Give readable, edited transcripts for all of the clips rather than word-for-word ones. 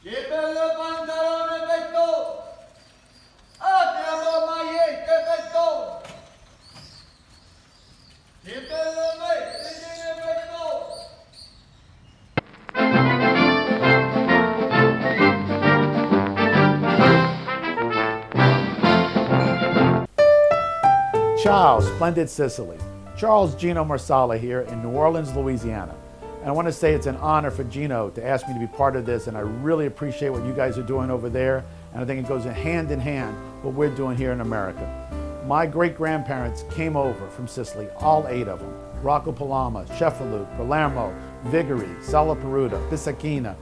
Che bello pantalone petto! Abbiamo magliette petto! Che bello vestitino petto! Ciao, Splendid Sicily. Charles Gino Marsala here in New Orleans, Louisiana. And I want to say it's an honor for Gino to ask me to be part of this, and I really appreciate what you guys are doing over there, and I think it goes hand in hand what we're doing here in America. My great-grandparents came over from Sicily, all 8 of them. Rocco Palama, Cefalù, Palermo, Vigori, Sala Peruta, Pisacchina,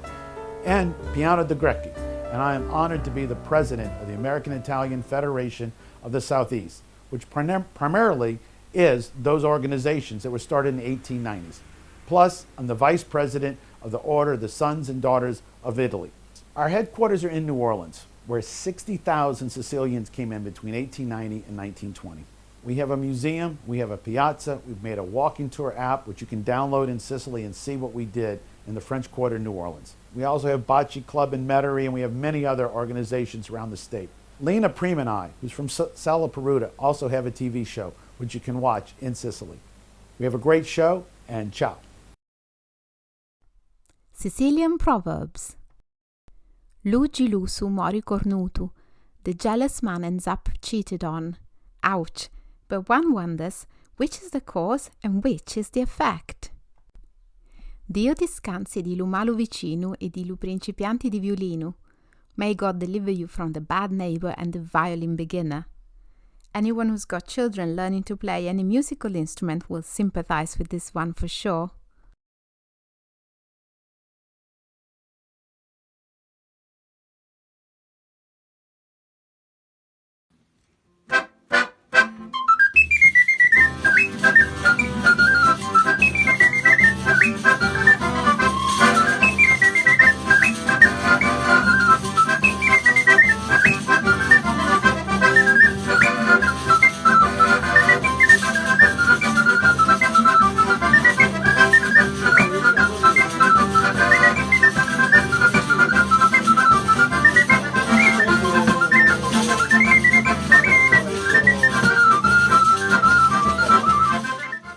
and Piano de Greci. And I am honored to be the president of the American Italian Federation of the Southeast, which primarily is those organizations that were started in the 1890s. Plus, I'm the vice president of the Order of the Sons and Daughters of Italy. Our headquarters are in New Orleans, where 60,000 Sicilians came in between 1890 and 1920. We have a museum, we have a piazza, we've made a walking tour app, which you can download in Sicily and see what we did in the French Quarter in New Orleans. We also have Bocce Club in Metairie, and we have many other organizations around the state. Lena Prima and I, who's from Sala Peruta, also have a TV show, which you can watch in Sicily. We have a great show, and ciao. Sicilian Proverbs. Lugi lusu mori cornutu, the jealous man ends up cheated on. Ouch, but one wonders which is the cause and which is the effect. Dio discansi di lu malo vicino e di lu principianti di violino. May God deliver you from the bad neighbor and the violin beginner. Anyone who's got children learning to play any musical instrument will sympathize with this one for sure.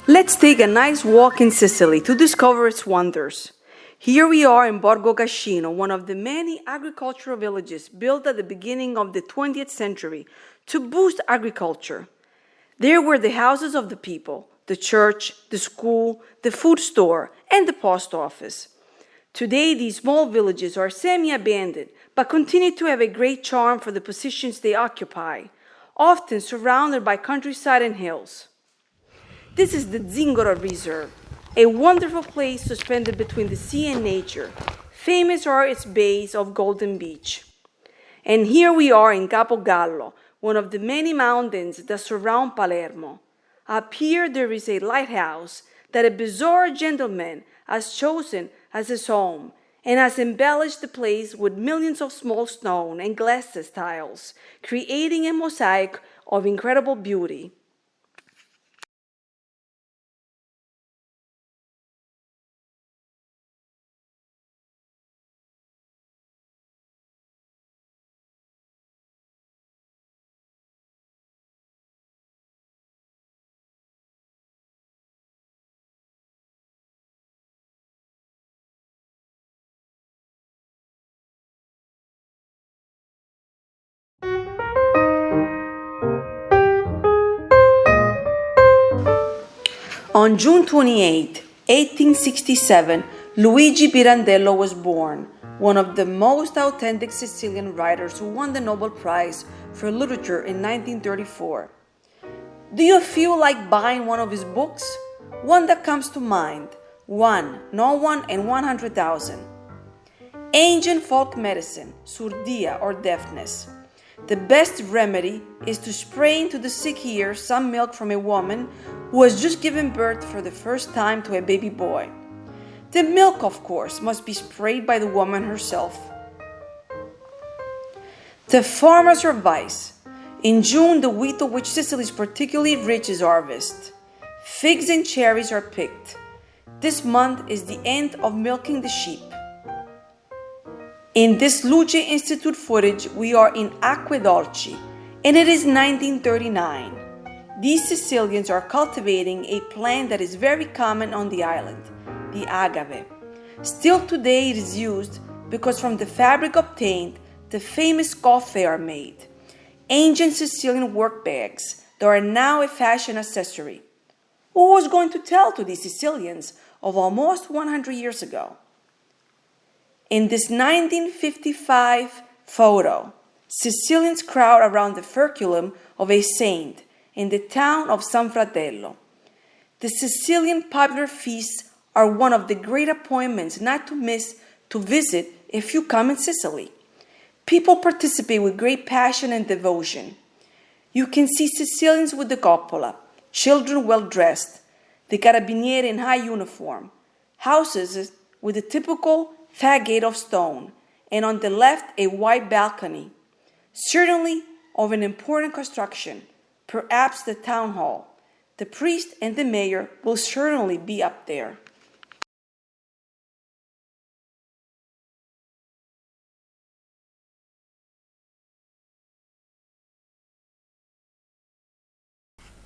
Let's take a nice walk in Sicily to discover its wonders. Here we are in Borgo Cascino, one of the many agricultural villages built at the beginning of the 20th century to boost agriculture. There were the houses of the people, the church, the school, the food store, and the post office. Today, these small villages are semi-abandoned, but continue to have a great charm for the positions they occupy, often surrounded by countryside and hills. This is the Zingaro Reserve, a wonderful place suspended between the sea and nature. Famous are its bays of Golden Beach. And here we are in Capogallo, one of the many mountains that surround Palermo. Up here there is a lighthouse that a bizarre gentleman has chosen as his home and has embellished the place with millions of small stone and glass tiles, creating a mosaic of incredible beauty. On June 28, 1867, Luigi Pirandello was born, one of the most authentic Sicilian writers who won the Nobel Prize for Literature in 1934. Do you feel like buying one of his books? One that comes to mind, One, No One, and 100,000. Ancient folk medicine, surdia or deafness. The best remedy is to spray into the sick ear some milk from a woman who has just given birth for the first time to a baby boy. The milk, of course, must be sprayed by the woman herself. The farmer's advice. In June, the wheat of which Sicily is particularly rich is harvested. Figs and cherries are picked. This month is the end of milking the sheep. In this Luce Institute footage, we are in Acquedolci, and it is 1939. These Sicilians are cultivating a plant that is very common on the island, the agave. Still today it is used because from the fabric obtained, the famous coffe are made, ancient Sicilian work bags that are now a fashion accessory. Who was going to tell to these Sicilians of almost 100 years ago? In this 1955 photo, Sicilians crowd around the furculum of a saint in the town of San Fratello. The Sicilian popular feasts are one of the great appointments not to miss to visit if you come in Sicily. People participate with great passion and devotion. You can see Sicilians with the coppola, children well dressed, the carabinieri in high uniform, houses with the typical fat gate of stone, and on the left a white balcony, certainly of an important construction, perhaps the town hall. The priest and the mayor will certainly be up there.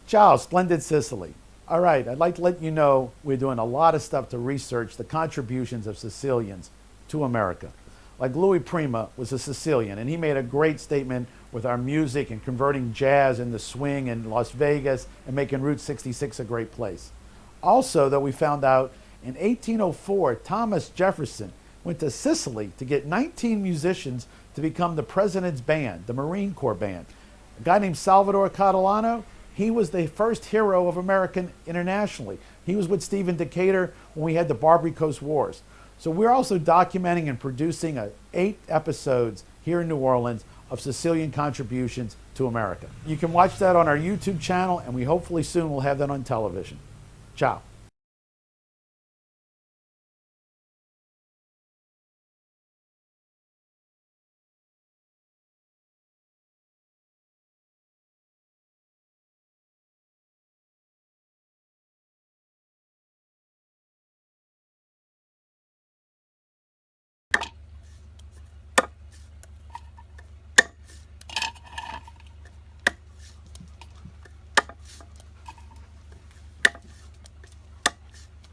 Ciao, Splendid Sicily. All right, I'd like to let you know we're doing a lot of stuff to research the contributions of Sicilians to America. Like Louis Prima was a Sicilian, and he made a great statement with our music and converting jazz into swing in Las Vegas and making Route 66 a great place. Also, though, we found out in 1804, Thomas Jefferson went to Sicily to get 19 musicians to become the president's band, the Marine Corps band. A guy named Salvador Catalano, he was the first hero of American internationally. He was with Stephen Decatur when we had the Barbary Coast Wars. So we're also documenting and producing 8 episodes here in New Orleans of Sicilian contributions to America. You can watch that on our YouTube channel, and we hopefully soon will have that on television. Ciao.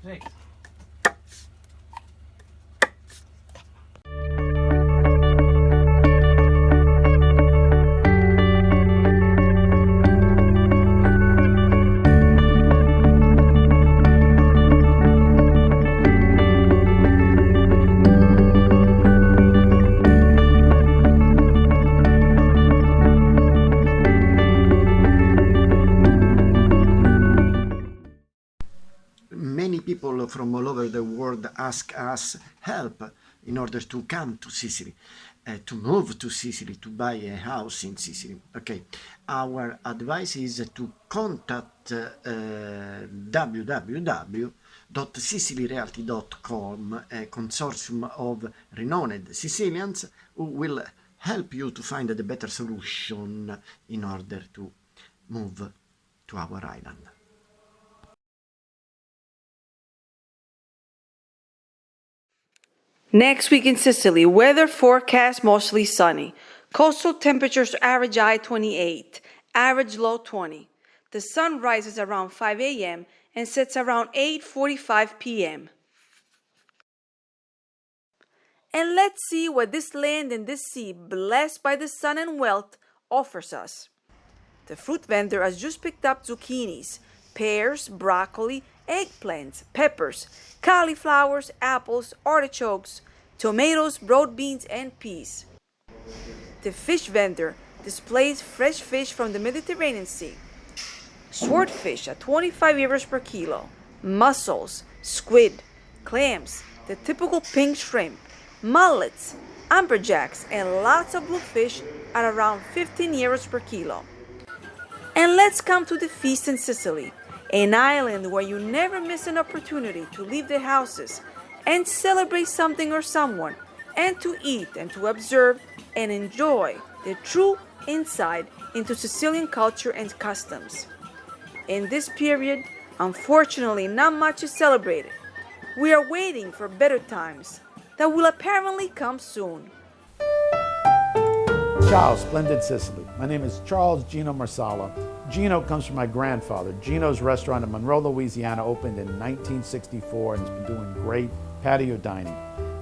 Great. Many people from all over the world ask us help in order to come to Sicily, to move to Sicily, to buy a house in Sicily. Okay, our advice is to contact www.sicilyrealty.com, a consortium of renowned Sicilians who will help you to find the better solution in order to move to our island. Next week in Sicily, weather forecast mostly sunny. Coastal temperatures average high 28, average low 20. The sun rises around 5 a.m. and sets around 8:45 p.m. And let's see what this land and this sea, blessed by the sun and wealth, offers us. The fruit vendor has just picked up zucchinis, pears, broccoli, eggplants, peppers, cauliflowers, apples, artichokes, tomatoes, broad beans, and peas. The fish vendor displays fresh fish from the Mediterranean Sea. Swordfish at 25 euros per kilo, mussels, squid, clams, the typical pink shrimp, mullets, amberjacks, and lots of bluefish at around 15 euros per kilo. And let's come to the feast in Sicily, an island where you never miss an opportunity to leave the houses and celebrate something or someone, and to eat and to observe and enjoy the true insight into Sicilian culture and customs. In this period, unfortunately, not much is celebrated. We are waiting for better times that will apparently come soon. Ciao, Splendid Sicily. My name is Charles Gino Marsala. Gino comes from my grandfather. Gino's restaurant in Monroe, Louisiana opened in 1964 and has been doing great patio dining.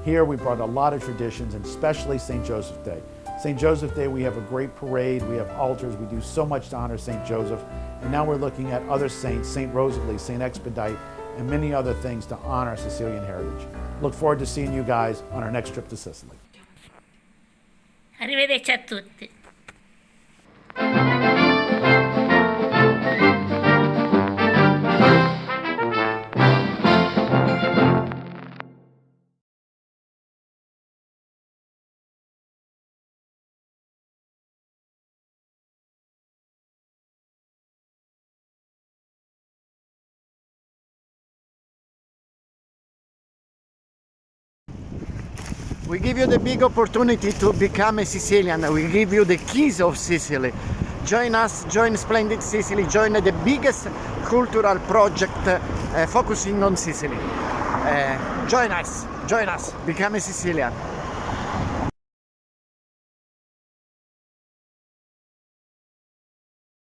Here we brought a lot of traditions, and especially St. Joseph's Day. St. Joseph's Day, we have a great parade, we have altars, we do so much to honor St. Joseph, and now we're looking at other saints, St. Rosalie, St. Expedite, and many other things to honor Sicilian heritage. Look forward to seeing you guys on our next trip to Sicily. Arrivederci a tutti. We give you the big opportunity to become a Sicilian. We give you the keys of Sicily. Join us, join Splendid Sicily, join the biggest cultural project focusing on Sicily. Join us, become a Sicilian.